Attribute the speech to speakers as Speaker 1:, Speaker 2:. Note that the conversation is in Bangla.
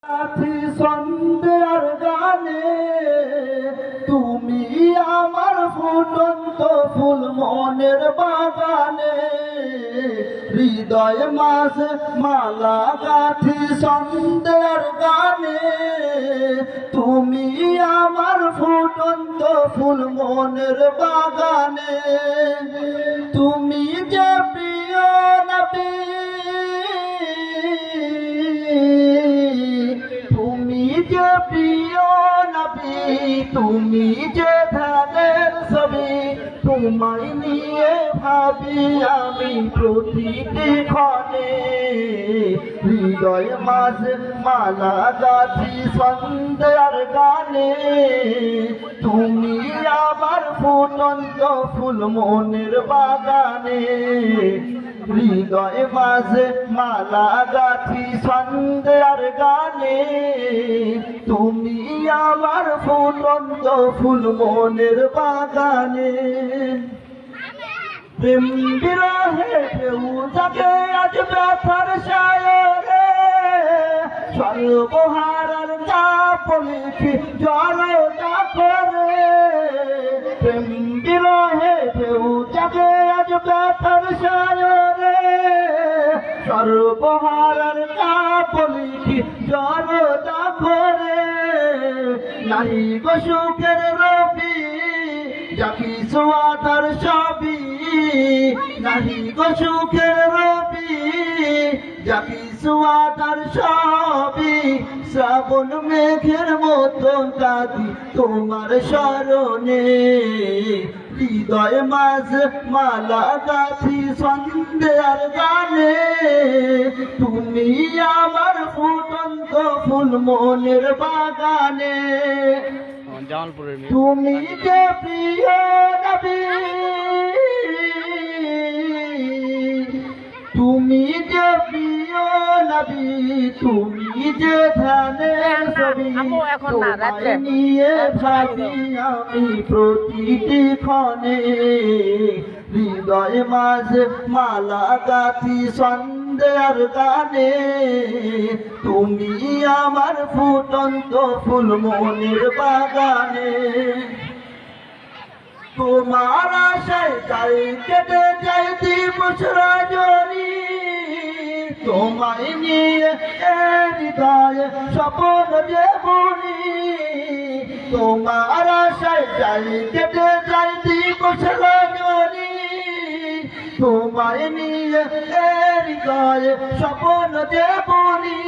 Speaker 1: সাথী সন্ধ্যার গানে তুমি আমার ফুটন্ত ফুল মনের বাগানে হৃদয় মাঝে মালা গাথি সন্ধ্যার গানে তুমি আমার ফুটন্ত ফুল মনের বাগানে তুমি যে প্রিয় নবী প্রিয় নবী তুমি যে ধানের ছবি তোমায় নিয়ে ভাবি আমি প্রতিটি ক্ষণে হৃদয় মাঝে মালা গাথি সন্ধ্যার গানে তুমি আমার ফুটন্ত ফুল মনের বাগানে হৃদয় মাঝে মালা গাথি সন্ধ্যার গানে তুমি আমার ফুটন্ত ফুল মনের বাগানে প্রেম বিরহে কেউ যাকে আজ ব্যথার সায়রে সর্বহারার চাপ লিখি জড়তা করে প্রেম বিরহে কেউ যাকে আজ ব্যথার সায়রে সর্বহারার চাপ লিখি জড়তা করে নাহি গো সুখের রবি যা কিছু আধার সবই নাহি গো সুখের রবি যা কিছু আধার সবই শ্রাবণ মেঘের মতন কাঁদি তোমার স্মরণে হৃদয় মাঝে মালা গাথি সন্ধ্যার গানে তুমি আমার ফুটন্ত ফুল মনের বাগানে তুমি যে প্রিয় নবী তুমি যে প্রিয় নবী তুমি যে ধানের ছবি তোমায় নিয়ে ভাবি আমি প্রতিটি ক্ষণে হৃদয় মাঝে মালা গাথি সন্ধ্যার গানে তুমি আমার ফুটন্ত ফুল মনের বাগানে তোমার আশায় যাই কেটে যাই দিবস রজনী তোমায় নিয়ে হৃদয়ে স্বপ্ন যে বুনি তোমার আশায় যাই কেটে যাই দিবস রজনী তোমায় নিয়ে হৃদয়ে স্বপ্ন যে বুনি